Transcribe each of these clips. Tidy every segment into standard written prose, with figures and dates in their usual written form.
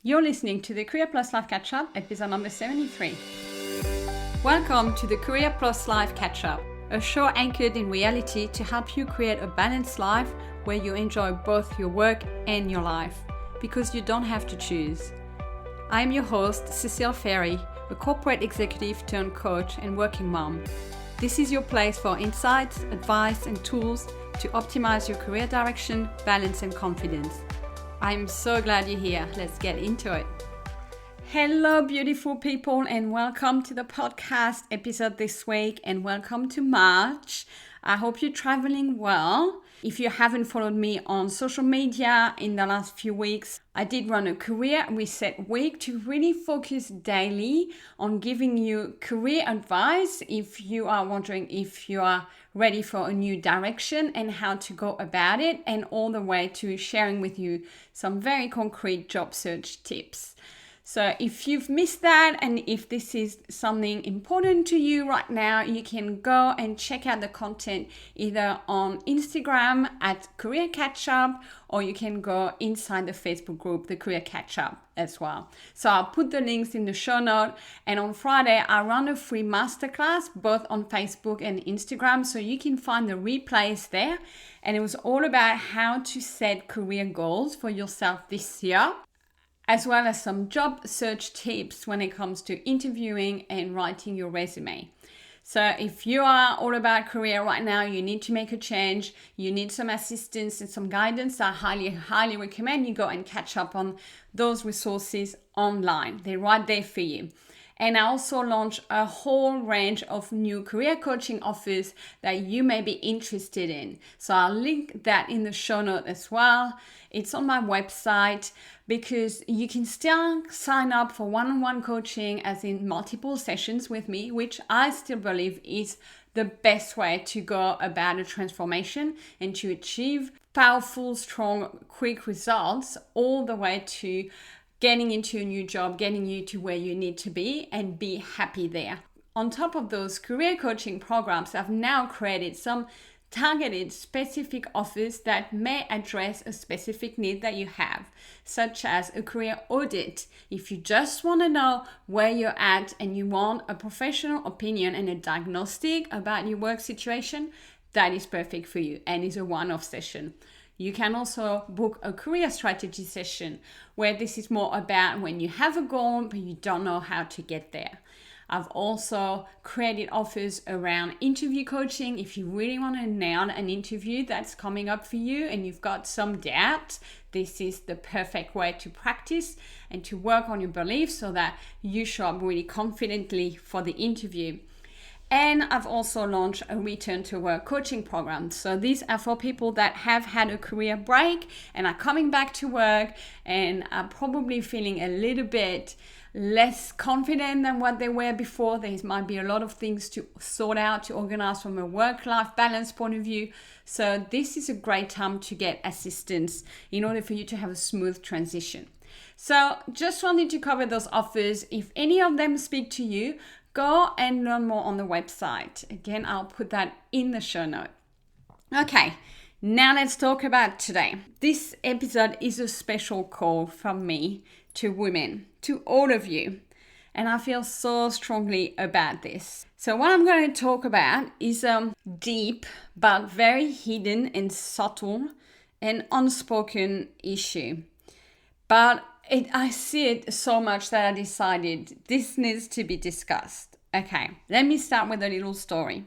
You're listening to the Career Plus Life Catch-Up, episode number 73. Welcome to the Career Plus Life Catch-Up, a show anchored in reality to help you create a balanced life where you enjoy both your work and your life, because you don't have to choose. I am your host, Cecile Ferry, a corporate executive turned coach and working mom. This is your place for insights, advice, and tools to optimize your career direction, balance, and confidence. I'm so glad you're here. Let's get into it. Hello, beautiful people, and welcome to the podcast episode this week, and welcome to March. I hope you're traveling well. If you haven't followed me on social media in the last few weeks, I did run a career reset week to really focus daily on giving you career advice if you are wondering if you are ready for a new direction and how to go about it, and all the way to sharing with you some very concrete job search tips. So if you've missed that, and if this is something important to you right now, you can go and check out the content either on Instagram at Career Catch-Up, or you can go inside the Facebook group, the Career Catch-Up as well. So I'll put the links in the show note. And on Friday, I run a free masterclass both on Facebook and Instagram, so you can find the replays there. And it was all about how to set career goals for yourself this year, as well as some job search tips when it comes to interviewing and writing your resume. So if you are all about career right now, you need to make a change, you need some assistance and some guidance, I highly recommend you go and catch up on those resources online. They're right there for you. And I also launched a whole range of new career coaching offers that you may be interested in. So I'll link that in the show note as well. It's on my website, because you can still sign up for one-on-one coaching, as in multiple sessions with me, which I still believe is the best way to go about a transformation and to achieve powerful, strong, quick results, all the way to getting into a new job, getting you to where you need to be and be happy there. On top of those career coaching programs, I've now created some targeted specific offers that may address a specific need that you have, such as a career audit. If you just want to know where you're at and you want a professional opinion and a diagnostic about your work situation, that is perfect for you and is a one-off session. You can also book a career strategy session, where this is more about when you have a goal but you don't know how to get there. I've also created offers around interview coaching. If you really want to nail an interview that's coming up for you and you've got some doubt, this is the perfect way to practice and to work on your beliefs so that you show up really confidently for the interview. And I've also launched a return to work coaching program. So these are for people that have had a career break and are coming back to work and are probably feeling a little bit less confident than what they were before. There might be a lot of things to sort out, to organize from a work-life balance point of view. So this is a great time to get assistance in order for you to have a smooth transition. So just wanted to cover those offers. If any of them speak to you, go and learn more on the website. Again, I'll put that in the show note. Okay, now let's talk about today. This episode is a special call from me to women, to all of you. And I feel so strongly about this. So what I'm going to talk about is a deep but very hidden and subtle and unspoken issue. But I see it so much that I decided this needs to be discussed. Okay, let me start with a little story.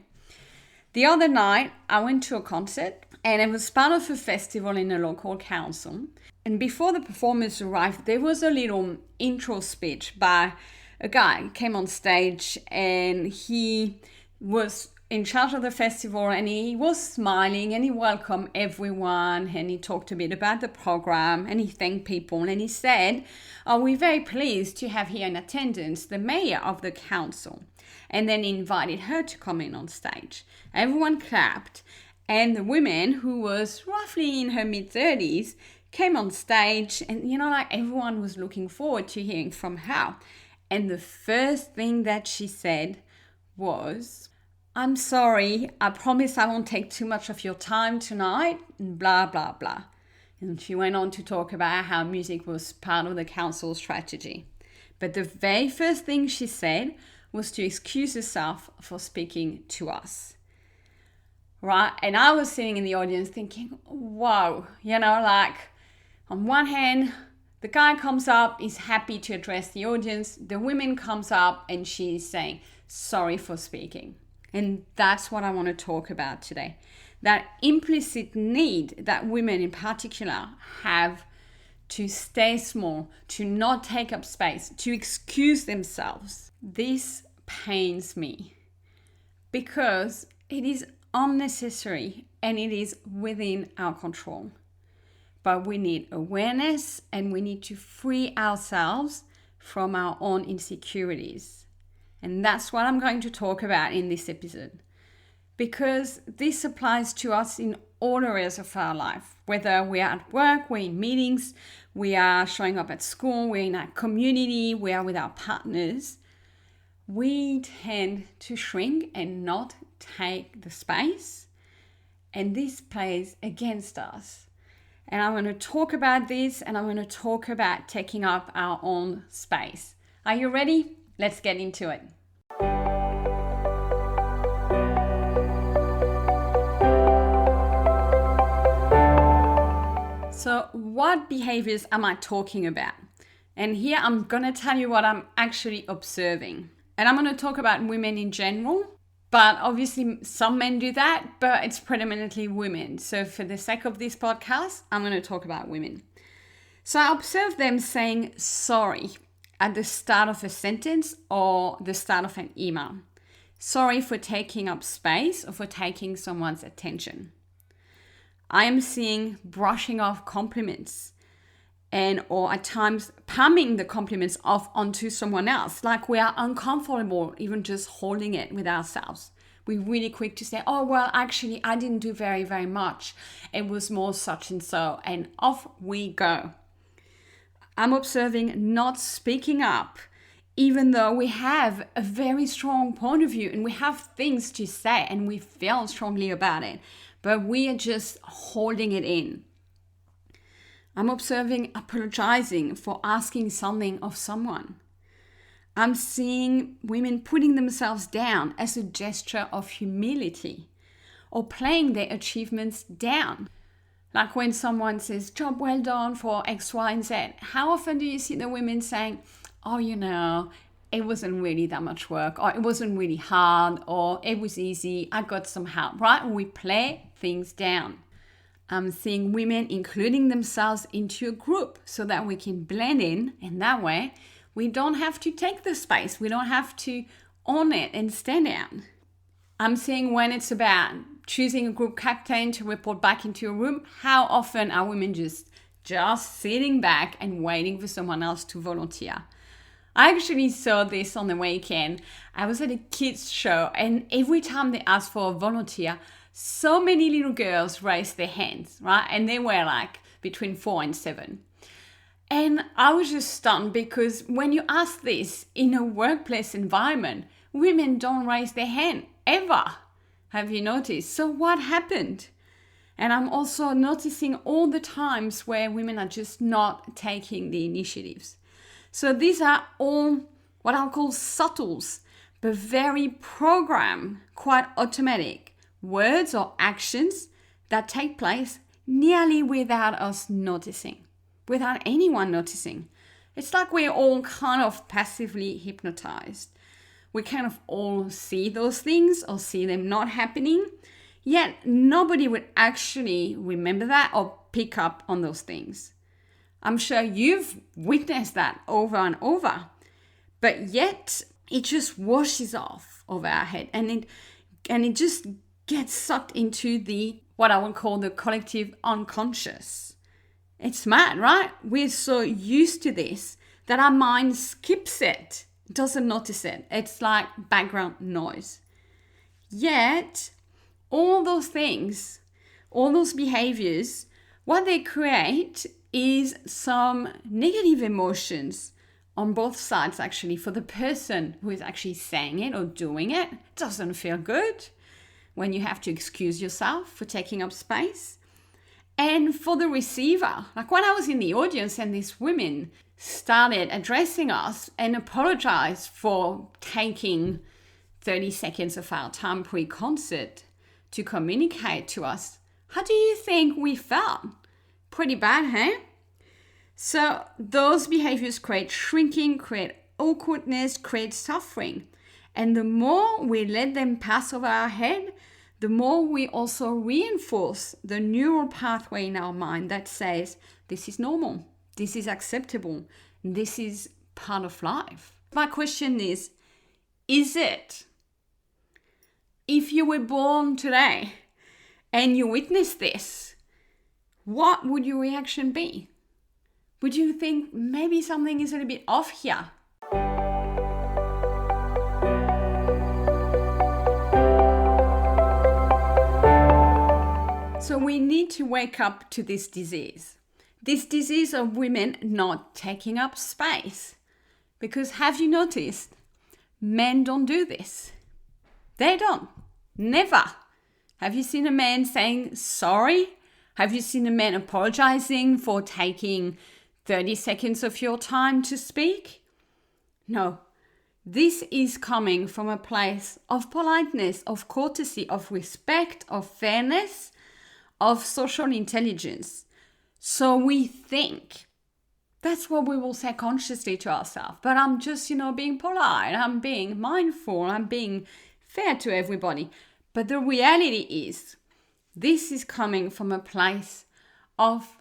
The other night, I went to a concert, and it was part of a festival in a local council. And before the performers arrived, there was a little intro speech by a guy who came on stage, and he was in charge of the festival, and he was smiling and he welcomed everyone, and he talked a bit about the program and he thanked people, and he said, we're very pleased to have here in attendance the mayor of the council, and then he invited her to come in on stage. Everyone clapped, and the woman, who was roughly in her mid-30s, came on stage, and everyone was looking forward to hearing from her. And the first thing that she said was, "I'm sorry, I promise I won't take too much of your time tonight," and blah, blah, blah. And she went on to talk about how music was part of the council's strategy. But the very first thing she said was to excuse herself for speaking to us. Right? And I was sitting in the audience thinking, whoa, like on one hand, the guy comes up, is happy to address the audience. The woman comes up and she's saying, sorry for speaking. And that's what I want to talk about today. That implicit need that women in particular have to stay small, to not take up space, to excuse themselves. This pains me because it is unnecessary and it is within our control. But we need awareness and we need to free ourselves from our own insecurities. And that's what I'm going to talk about in this episode. Because this applies to us in all areas of our life. Whether we are at work, we're in meetings, we are showing up at school, we're in our community, we are with our partners. We tend to shrink and not take the space. And this plays against us. And I'm going to talk about this and I'm going to talk about taking up our own space. Are you ready? Let's get into it. So what behaviors am I talking about? And here I'm going to tell you what I'm actually observing. And I'm going to talk about women in general, but obviously some men do that, but it's predominantly women. So for the sake of this podcast, I'm going to talk about women. So I observed them saying sorry at the start of a sentence or the start of an email. Sorry for taking up space or for taking someone's attention. I am seeing brushing off compliments or at times palming the compliments off onto someone else, like we are uncomfortable even just holding it with ourselves. We're really quick to say, oh, well, actually, I didn't do very, very much. It was more such and so, and off we go. I'm observing not speaking up, even though we have a very strong point of view and we have things to say and we feel strongly about it, but we are just holding it in. I'm observing apologizing for asking something of someone. I'm seeing women putting themselves down as a gesture of humility or playing their achievements down. Like when someone says, job well done for X, Y, and Z. How often do you see the women saying, oh, it wasn't really that much work, or it wasn't really hard, or it was easy, I got some help, right? We play things down. I'm seeing women including themselves into a group so that we can blend in, and that way we don't have to take the space. We don't have to own it and stand out. I'm seeing when it's about choosing a group captain to report back into a room, how often are women just sitting back and waiting for someone else to volunteer? I actually saw this on the weekend. I was at a kids show and every time they asked for a volunteer, so many little girls raised their hands, right? And they were like between 4 and 7. And I was just stunned because when you ask this in a workplace environment, women don't raise their hand ever. Have you noticed? So what happened? And I'm also noticing all the times where women are just not taking the initiatives. So these are all what I'll call subtles, but very programmed, quite automatic words or actions that take place nearly without us noticing, without anyone noticing. It's like we're all kind of passively hypnotized. We kind of all see those things or see them not happening, yet nobody would actually remember that or pick up on those things. I'm sure you've witnessed that over and over, but yet it just washes off over our head and it just gets sucked into what I would call the collective unconscious. It's mad, right? We're so used to this that our mind skips it, doesn't notice it. It's like background noise. Yet, all those things, all those behaviors, what they create is some negative emotions on both sides, actually. For the person who is actually saying it or doing it, it doesn't feel good when you have to excuse yourself for taking up space. And for the receiver, like when I was in the audience and these women started addressing us and apologized for taking 30 seconds of our time pre-concert to communicate to us, how do you think we felt? Pretty bad, huh? So those behaviors create shrinking, create awkwardness, create suffering. And the more we let them pass over our head, the more we also reinforce the neural pathway in our mind that says, this is normal, this is acceptable, this is part of life. My question is it? If you were born today and you witnessed this, what would your reaction be? Would you think maybe something is a little bit off here? So we need to wake up to this disease of women not taking up space. Because have you noticed, men don't do this. They don't. Never. Have you seen a man saying sorry? Have you seen a man apologizing for taking 30 seconds of your time to speak? No. This is coming from a place of politeness, of courtesy, of respect, of fairness, of social intelligence. So we think that's what we will say consciously to ourselves. But I'm just, being polite. I'm being mindful. I'm being fair to everybody. But the reality is, this is coming from a place of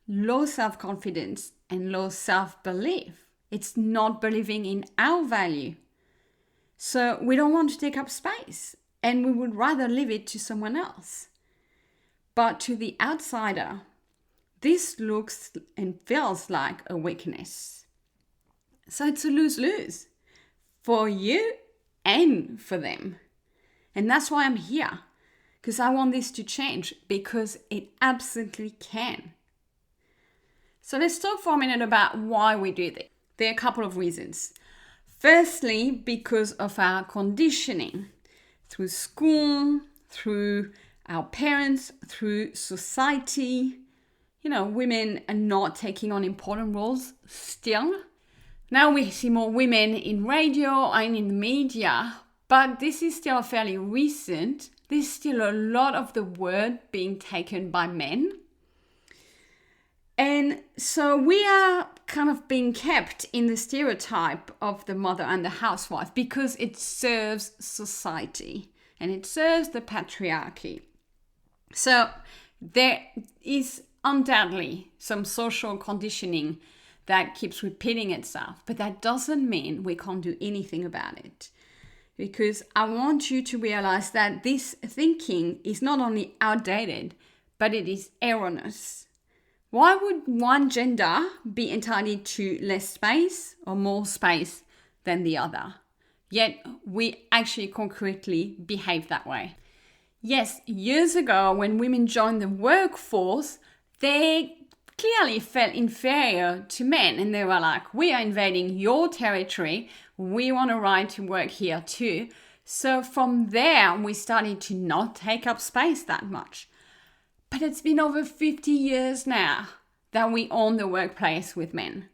low self-confidence and low self-belief. It's not believing in our value. So we don't want to take up space, and we would rather leave it to someone else. But to the outsider, this looks and feels like a weakness. So it's a lose-lose for you and for them. And that's why I'm here, because I want this to change, because it absolutely can. So let's talk for a minute about why we do this. There are a couple of reasons. Firstly, because of our conditioning through school, through our parents, through society. Women are not taking on important roles still. Now we see more women in radio and in the media, but this is still fairly recent. There's still a lot of the word being taken by men. And so we are kind of being kept in the stereotype of the mother and the housewife because it serves society and it serves the patriarchy. So there is undoubtedly some social conditioning that keeps repeating itself, but that doesn't mean we can't do anything about it. Because I want you to realize that this thinking is not only outdated, but it is erroneous. Why would one gender be entitled to less space or more space than the other? Yet we actually concretely behave that way. Yes, years ago when women joined the workforce, they clearly felt inferior to men. And they were like, we are invading your territory. We want a right to work here too. So from there, we started to not take up space that much. But it's been over 50 years now that we own the workplace with men.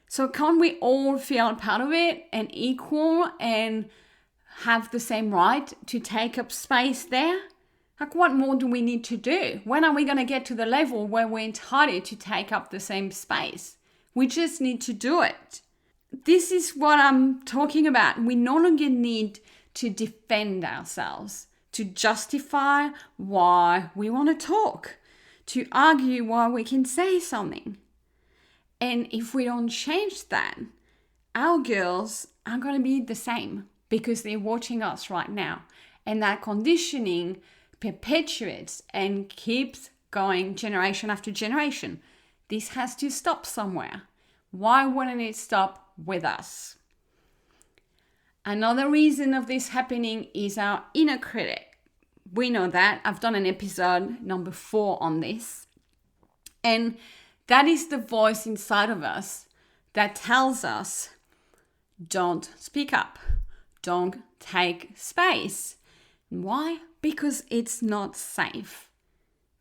So can't we all feel part of it and equal and have the same right to take up space there? Like, what more do we need to do? When are we going to get to the level where we're entitled to take up the same space? We just need to do it. This is what I'm talking about. We no longer need to defend ourselves, to justify why we want to talk, to argue why we can say something. And if we don't change that, our girls are going to be the same because they're watching us right now. And that conditioning perpetuates and keeps going generation after generation. This has to stop somewhere. Why wouldn't it stop with us? Another reason of this happening is our inner critic. We know that. I've done an episode number 4 on this. And that is the voice inside of us that tells us, don't speak up. Don't take space. Why? Because it's not safe.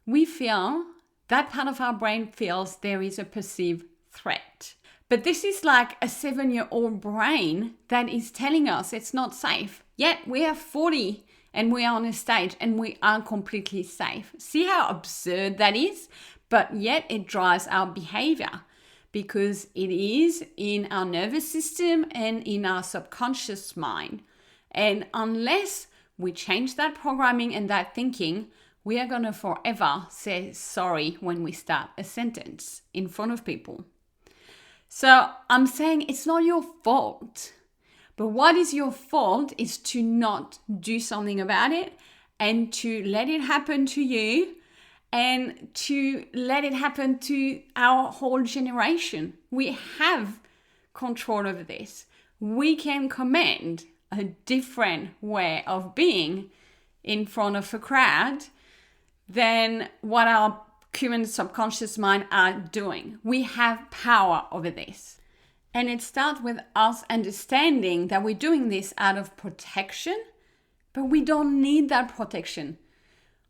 We feel that part of our brain feels there is a perceived threat. But this is like a 7-year-old brain that is telling us it's not safe. Yet we are 40 and we are on a stage and we are completely safe. See how absurd that is? But yet it drives our behavior because it is in our nervous system and in our subconscious mind. And unless we change that programming and that thinking, we are going to forever say sorry when we start a sentence in front of people. So I'm saying it's not your fault. But what is your fault is to not do something about it and to let it happen to you and to let it happen to our whole generation. We have control over this. We can command a different way of being in front of a crowd than what our human subconscious mind are doing. We have power over this. And it starts with us understanding that we're doing this out of protection, but we don't need that protection.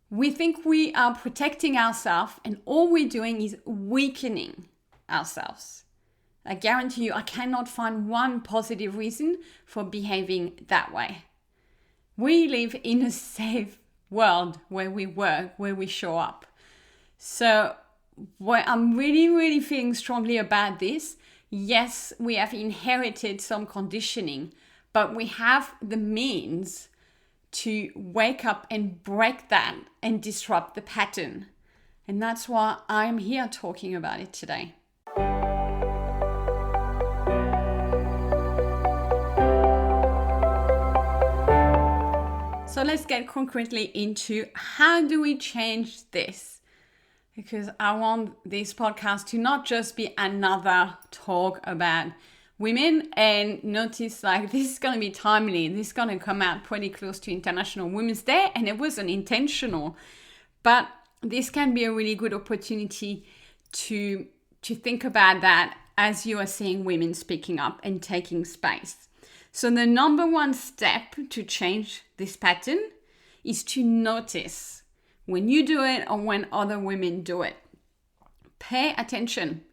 We think we are protecting ourselves, and all we're doing is weakening ourselves. I guarantee you, I cannot find one positive reason for behaving that way. We live in a safe world where we work, where we show up. So what I'm really feeling strongly about this, yes, we have inherited some conditioning, but we have the means to wake up and break that and disrupt the pattern. And that's why I'm here talking about it today. So let's get concretely into how do we change this? Because I want this podcast to not just be another talk about women, and notice like this is going to be timely. This is going to come out pretty close to International Women's Day, and it wasn't intentional. But this can be a really good opportunity to think about that as you are seeing women speaking up and taking space. So the number one step to change this pattern is to notice when you do it or when other women do it. Pay attention.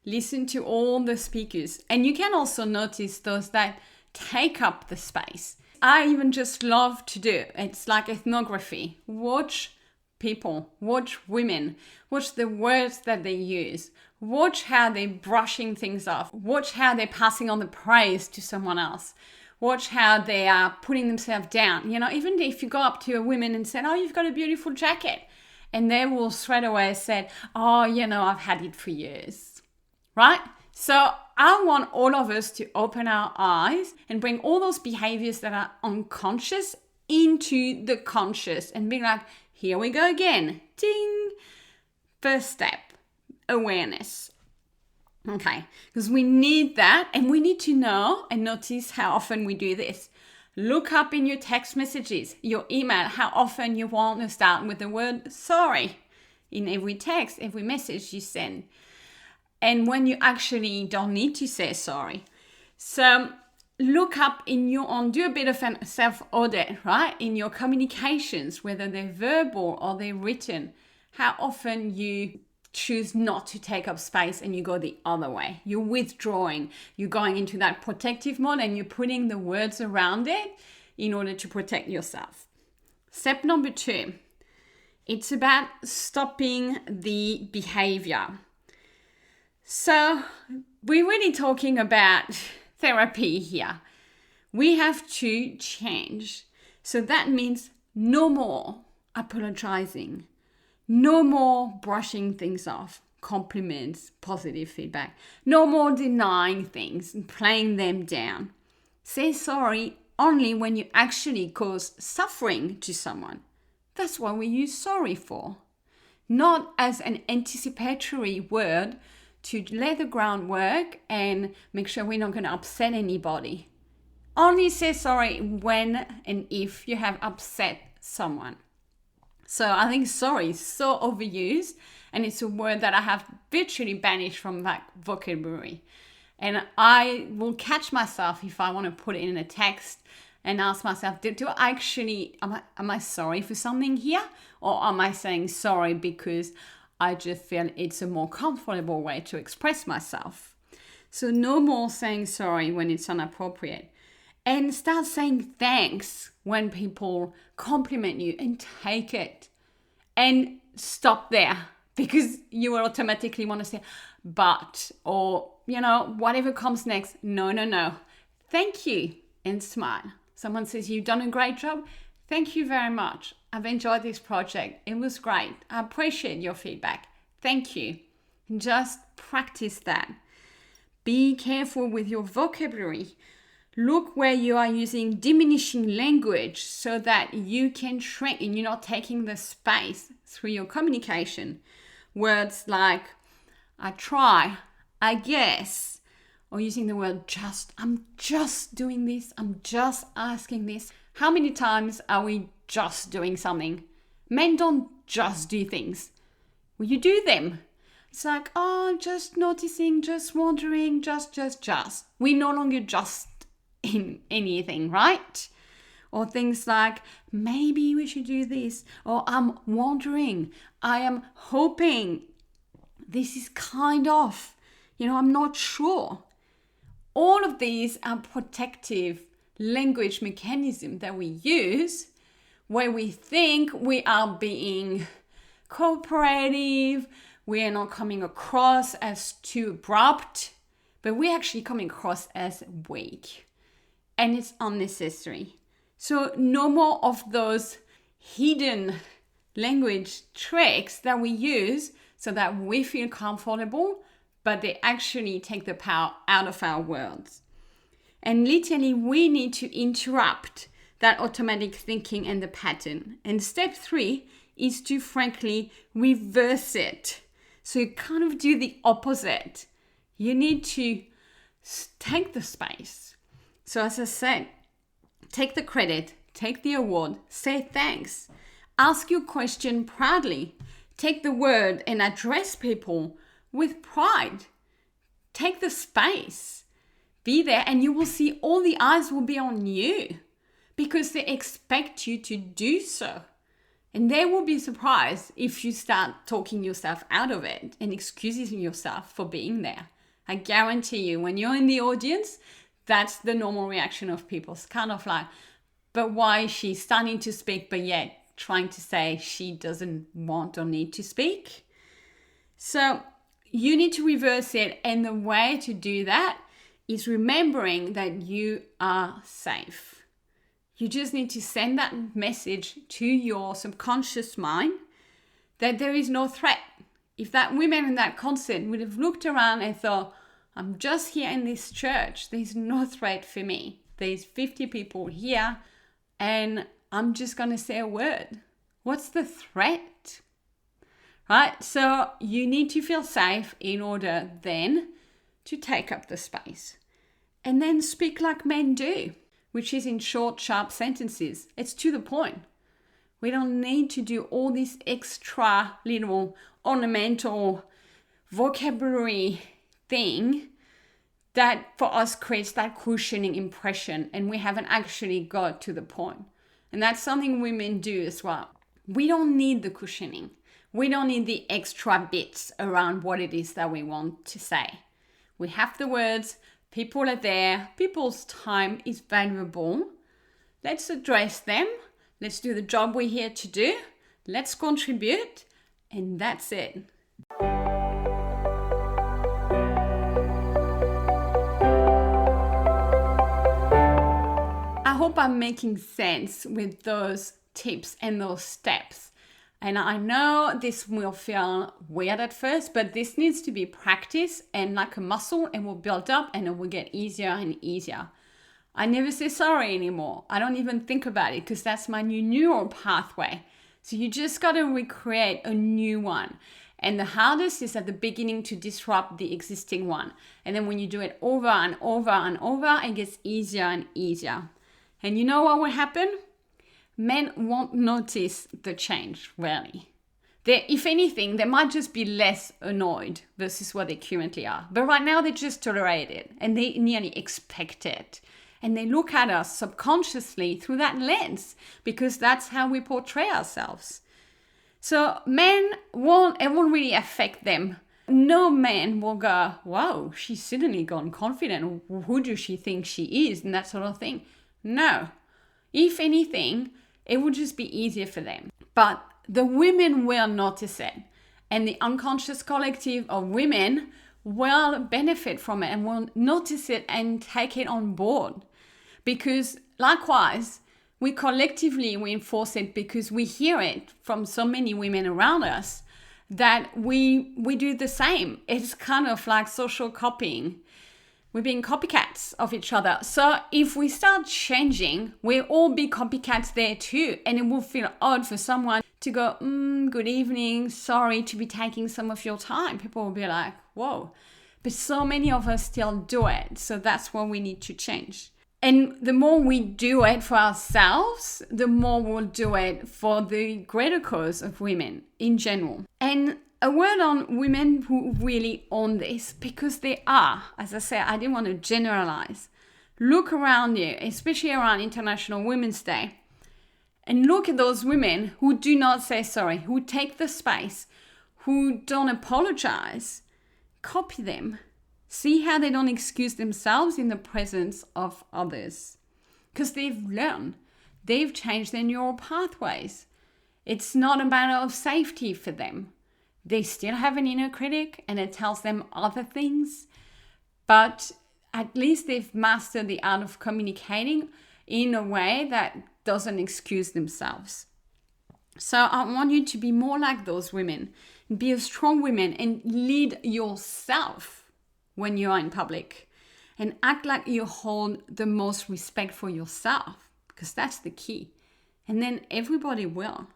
Listen to all the speakers. And you can also notice those that take up the space. I even just love to do it. It's like ethnography. Watch people, watch women, watch the words that they use, watch how they're brushing things off, watch how they're passing on the praise to someone else. Watch how they are putting themselves down. You know, even if you go up to a woman and say, oh, you've got a beautiful jacket. And they will straight away say, oh, I've had it for years. Right? So I want all of us to open our eyes and bring all those behaviors that are unconscious into the conscious and be like, here we go again. Ding. First step, awareness. Okay, because we need that, and we need to know and notice how often we do this. Look up in your text messages, your email, how often you want to start with the word sorry in every text, every message you send. And when you actually don't need to say sorry. So look up in your own, do a bit of a self-audit, right? In your communications, whether they're verbal or they're written, how often you choose not to take up space and you go the other way. You're withdrawing. You're going into that protective mode and you're putting the words around it in order to protect yourself. Step number 2, it's about stopping the behavior. So we're really talking about therapy here. We have to change. So that means no more apologizing. No more brushing things off, compliments, positive feedback. No more denying things and playing them down. Say sorry only when you actually cause suffering to someone. That's what we use sorry for. Not as an anticipatory word to lay the groundwork and make sure we're not going to upset anybody. Only say sorry when and if you have upset someone. So I think sorry is so overused, and it's a word that I have virtually banished from that vocabulary. And I will catch myself if I want to put it in a text and ask myself, do I actually, am I sorry for something here? Or am I saying sorry because I just feel it's a more comfortable way to express myself. So no more saying sorry when it's inappropriate. And start saying thanks when people compliment you, and take it. And stop there, because you will automatically want to say, but, or, whatever comes next. No. Thank you, and smile. Someone says, you've done a great job. Thank you very much. I've enjoyed this project. It was great. I appreciate your feedback. Thank you. Just practice that. Be careful with your vocabulary. Look where you are using diminishing language so that you can shrink and you're not taking the space through your communication. Words like, I try, I guess, or using the word just, I'm just doing this, I'm just asking this. How many times are we just doing something? Men don't just do things. Well, you do them. It's like, oh, just noticing, just wondering, just. We no longer just in anything, right? Or things like, maybe we should do this, or I'm wondering, I am hoping, this is kind of, I'm not sure. All of these are protective language mechanisms that we use where we think we are being cooperative, we are not coming across as too abrupt, but we're actually coming across as weak. And it's unnecessary. So no more of those hidden language tricks that we use so that we feel comfortable, but they actually take the power out of our words. And literally, we need to interrupt that automatic thinking and the pattern. And step 3 is to frankly reverse it. So you kind of do the opposite. You need to take the space. So as I said, take the credit, take the award, say thanks, ask your question proudly, take the word and address people with pride. Take the space, be there, and you will see all the eyes will be on you because they expect you to do so. And they will be surprised if you start talking yourself out of it and excusing yourself for being there. I guarantee you, when you're in the audience, that's the normal reaction of people. It's kind of like, but why is she starting to speak, but yet trying to say she doesn't want or need to speak? So you need to reverse it. And the way to do that is remembering that you are safe. You just need to send that message to your subconscious mind that there is no threat. If that women in that concert would have looked around and thought, I'm just here in this church, there's no threat for me. There's 50 people here and I'm just going to say a word. What's the threat? Right? So you need to feel safe in order then to take up the space. And then speak like men do, which is in short, sharp sentences. It's to the point. We don't need to do all this extra little ornamental vocabulary thing that for us creates that cushioning impression, and we haven't actually got to the point. And that's something women do as well. We don't need the cushioning. We don't need the extra bits around what it is that we want to say. We have the words, people are there, people's time is valuable. Let's address them. Let's do the job we're here to do. Let's contribute. And that's it. I hope I'm making sense with those tips and those steps. And I know this will feel weird at first, but this needs to be practiced and like a muscle, and will build up and it will get easier and easier. I never say sorry anymore. I don't even think about it because that's my new neural pathway. So you just got to recreate a new one. And the hardest is at the beginning to disrupt the existing one. And then when you do it over and over and over, it gets easier and easier. And you know what will happen? Men won't notice the change, really. If anything, they might just be less annoyed versus what they currently are. But right now, they just tolerate it and they nearly expect it. And they look at us subconsciously through that lens because that's how we portray ourselves. So men it won't really affect them. No man will go, wow, she's suddenly gone confident. Who does she think she is? And that sort of thing. No. If anything, it would just be easier for them. But the women will notice it. And the unconscious collective of women will benefit from it and will notice it and take it on board. Because likewise, we collectively reinforce it because we hear it from so many women around us that we do the same. It's kind of like social copying. We're being copycats of each other. So if we start changing, we'll all be copycats there too. And it will feel odd for someone to go, good evening, sorry to be taking some of your time. People will be like, whoa. But so many of us still do it. So that's what we need to change. And the more we do it for ourselves, the more we'll do it for the greater cause of women in general. And a word on women who really own this, because they are, as I said, I didn't want to generalize. Look around you, especially around International Women's Day, and look at those women who do not say sorry, who take the space, who don't apologize. Copy them. See how they don't excuse themselves in the presence of others. Because they've learned. They've changed their neural pathways. It's not a matter of safety for them. They still have an inner critic and it tells them other things. But at least they've mastered the art of communicating in a way that doesn't excuse themselves. So I want you to be more like those women. Be a strong woman and lead yourself when you are in public, and act like you hold the most respect for yourself, because that's the key. And then everybody will.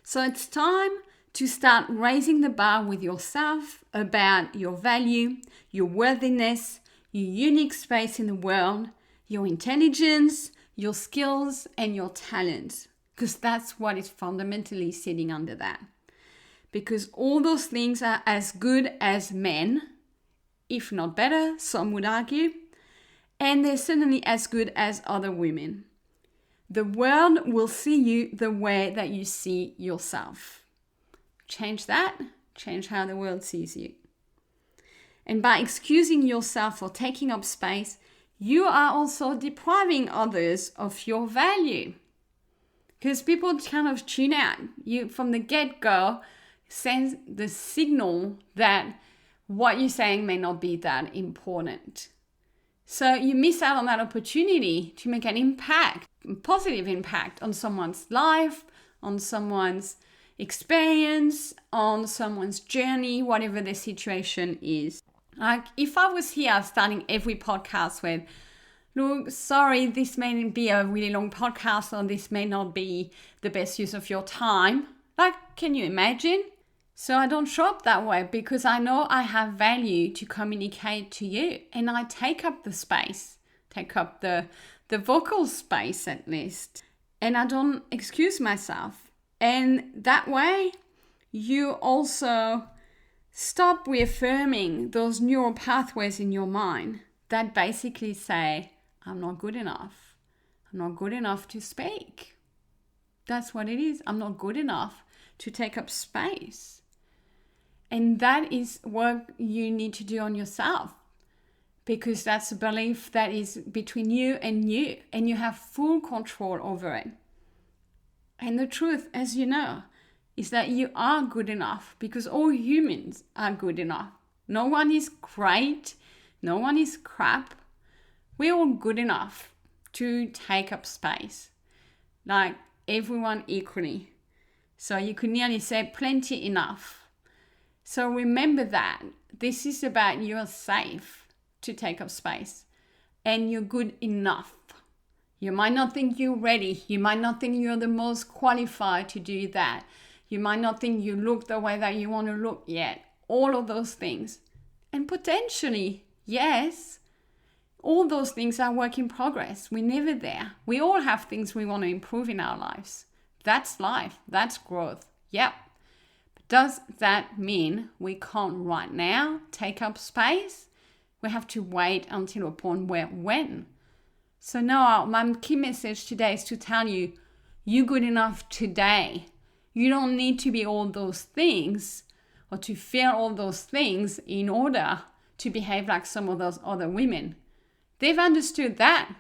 So it's time to start raising the bar with yourself about your value, your worthiness, your unique space in the world, your intelligence, your skills, and your talents, because that's what is fundamentally sitting under that. Because all those things are as good as men, if not better, some would argue, and they're certainly as good as other women. The world will see you the way that you see yourself. Change that, change how the world sees you. And by excusing yourself for taking up space, you are also depriving others of your value. Because people kind of tune out. You, from the get-go, send the signal that what you're saying may not be that important. So you miss out on that opportunity to make an impact, a positive impact on someone's life, on someone's experience, on someone's journey, whatever the situation is. Like if I was here starting every podcast with, look, sorry, this may be a really long podcast or this may not be the best use of your time. Like, can you imagine? So I don't show up that way because I know I have value to communicate to you, and I take up the space, take up the vocal space at least, and I don't excuse myself. And that way you also stop reaffirming those neural pathways in your mind that basically say, I'm not good enough. I'm not good enough to speak. That's what it is. I'm not good enough to take up space. And that is work you need to do on yourself, because that's a belief that is between you, and you have full control over it. And the truth, as you know, is that you are good enough, because all humans are good enough. No one is great. No one is crap. We're all good enough to take up space, like everyone equally. So you could nearly say plenty enough. So remember that this is about you're safe to take up space and you're good enough. You might not think you're ready. You might not think you're the most qualified to do that. You might not think you look the way that you want to look yet. All of those things. And potentially, yes, all those things are work in progress. We're never there. We all have things we want to improve in our lives. That's life. That's growth. Yep. Does that mean we can't right now take up space? We have to wait until a point where when? So now my key message today is to tell you, you're good enough today. You don't need to be all those things or to feel all those things in order to behave like some of those other women. They've understood that,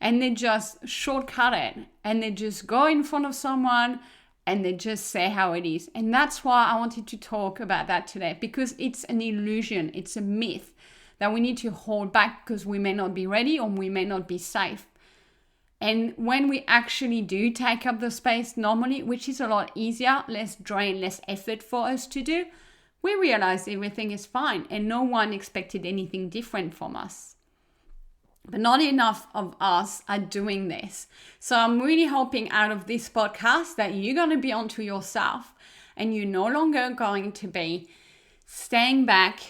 and they just shortcut it, and they just go in front of someone and they just say how it is. And that's why I wanted to talk about that today, because it's an illusion, it's a myth that we need to hold back because we may not be ready or we may not be safe. And when we actually do take up the space normally, which is a lot easier, less drain, less effort for us to do, we realize everything is fine and no one expected anything different from us. But not enough of us are doing this. So I'm really hoping out of this podcast that you're going to be onto yourself and you're no longer going to be staying back,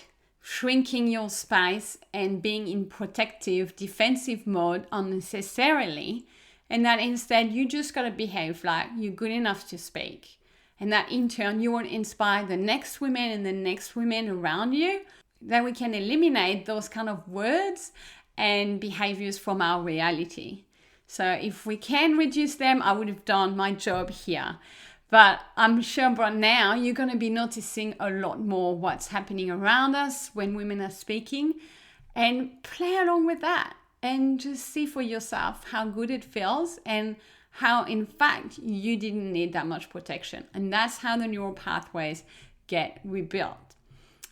shrinking your space and being in protective, defensive mode unnecessarily, and that instead you just got to behave like you're good enough to speak. And that in turn you will inspire the next women and the next women around you, that we can eliminate those kind of words and behaviors from our reality. So if we can reduce them, I would have done my job here. But I'm sure by now you're going to be noticing a lot more what's happening around us when women are speaking, and play along with that and just see for yourself how good it feels and how in fact you didn't need that much protection. And that's how the neural pathways get rebuilt.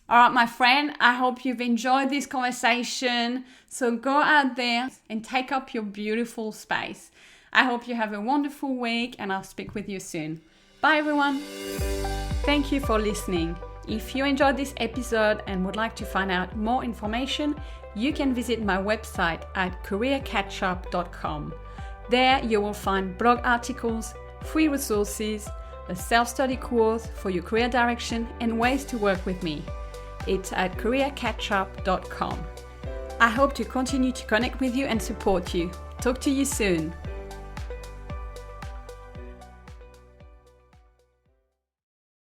All right, my friend, I hope you've enjoyed this conversation. So go out there and take up your beautiful space. I hope you have a wonderful week, and I'll speak with you soon. Bye, everyone. Thank you for listening. If you enjoyed this episode and would like to find out more information, you can visit my website at careercatchup.com. There you will find blog articles, free resources, a self-study course for your career direction, and ways to work with me. It's at careercatchup.com. I hope to continue to connect with you and support you. Talk to you soon.